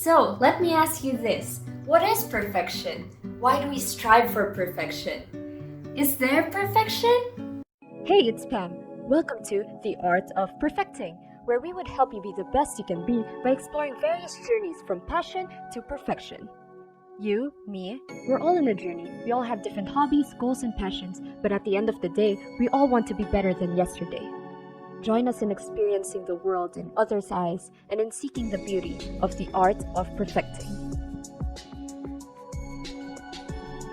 So, let me ask you this. What is perfection? Why do we strive for perfection? Is there perfection? Hey, it's Pam. Welcome to The Art of Perfecting, where we would help you be the best you can be by exploring various journeys from passion to perfection. You, me, we're all on a journey. We all have different hobbies, goals, and passions, but at the end of the day, we all want to be better than yesterday. Join us in experiencing the world in others' eyes and in seeking the beauty of the art of perfecting.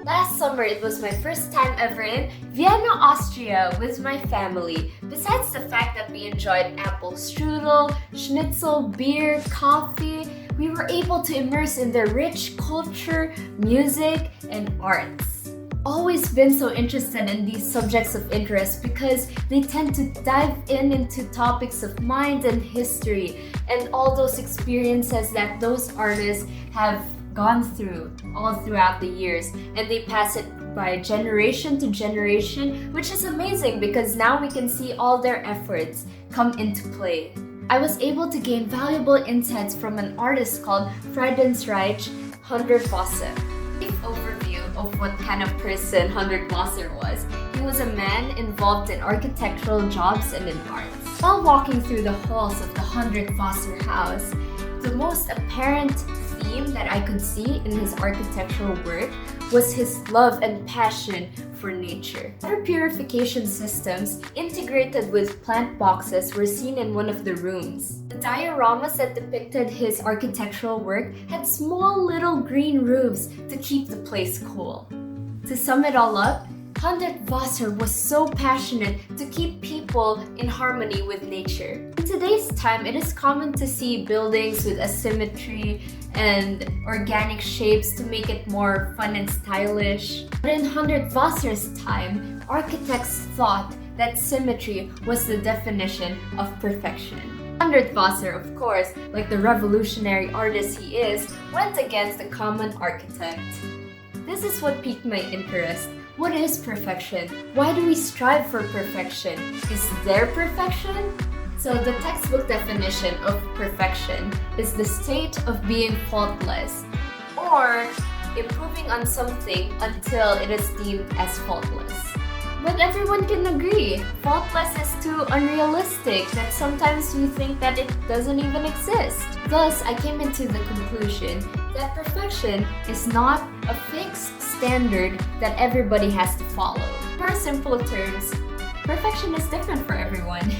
Last summer, it was my first time ever in Vienna, Austria with my family. Besides the fact that we enjoyed apple strudel, schnitzel, beer, coffee, we were able to immerse in their rich culture, music, and arts. Always been so interested in these subjects of interest because they tend to dive into topics of mind and history and all those experiences that those artists have gone through all throughout the years, and they pass it by generation to generation, which is amazing because now we can see all their efforts come into play. I was able to gain valuable insights from an artist called Friedensreich Hundertwasser. Brief overview of what kind of person Hundertwasser was. He was a man involved in architectural jobs and in arts. While walking through the halls of the Hundertwasser house, the most apparent theme that I could see in his architectural work was his love and passion for nature. Water purification systems integrated with plant boxes were seen in one of the rooms. The dioramas that depicted his architectural work had small little green roofs to keep the place cool. To sum it all up, Hundertwasser was so passionate to keep people in harmony with nature. In today's time, it is common to see buildings with asymmetry and organic shapes to make it more fun and stylish. But in Hundertwasser's time, architects thought that symmetry was the definition of perfection. Hundertwasser, of course, like the revolutionary artist he is, went against the common architect. This is what piqued my interest. What is perfection? Why do we strive for perfection? Is there perfection? So the textbook definition of perfection is the state of being faultless or improving on something until it is deemed as faultless. But everyone can agree, faultless is too unrealistic that sometimes we think that it doesn't even exist. Thus, I came into the conclusion that perfection is not a fixed standard that everybody has to follow. In more simple terms, perfection is different for everyone.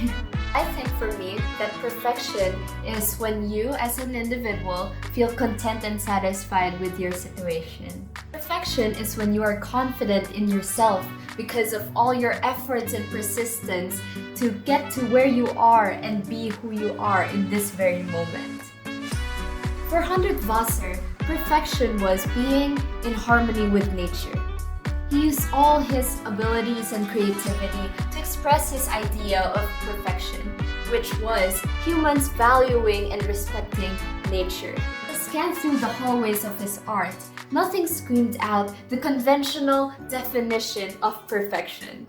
I think for me that perfection is when you as an individual feel content and satisfied with your situation. Perfection is when you are confident in yourself because of all your efforts and persistence to get to where you are and be who you are in this very moment. For Hundertwasser, perfection was being in harmony with nature. He used all his abilities and creativity to express his idea of perfection, which was humans valuing and respecting nature. As I scanned through the hallways of his art, nothing screamed out the conventional definition of perfection.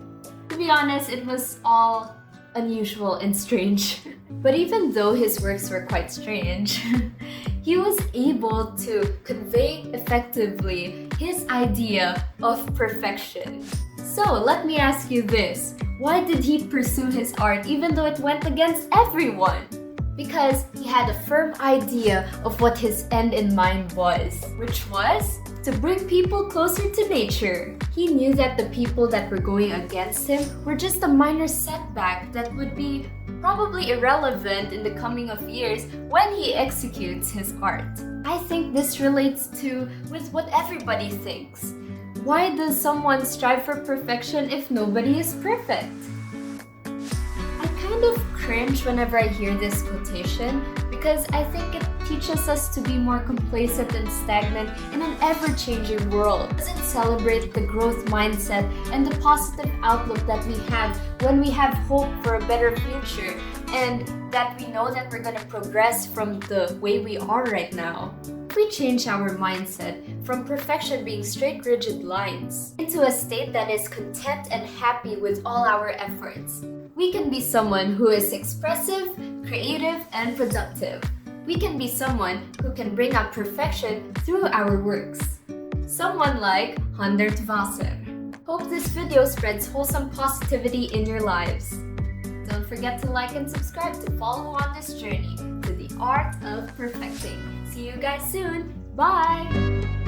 To be honest, it was all unusual and strange. But even though his works were quite strange, he was able to convey effectively his idea of perfection. So let me ask you this. Why did he pursue his art even though it went against everyone? Because he had a firm idea of what his end in mind was, which was to bring people closer to nature. He knew that the people that were going against him were just a minor setback that would be probably irrelevant in the coming of years when he executes his art. I think this relates to with what everybody thinks. Why does someone strive for perfection if nobody is perfect? I kind of cringe whenever I hear this quotation because I think it teaches us to be more complacent and stagnant in an ever-changing world. It doesn't celebrate the growth mindset and the positive outlook that we have when we have hope for a better future and that we know that we're going to progress from the way we are right now. If we change our mindset from perfection being straight, rigid lines into a state that is content and happy with all our efforts, we can be someone who is expressive, creative, and productive. we can be someone who can bring out perfection through our works. Someone like 100 Wasser. Hope this video spreads wholesome positivity in your lives. Don't forget to like and subscribe to follow on this journey to the art of perfecting. See you guys soon. Bye!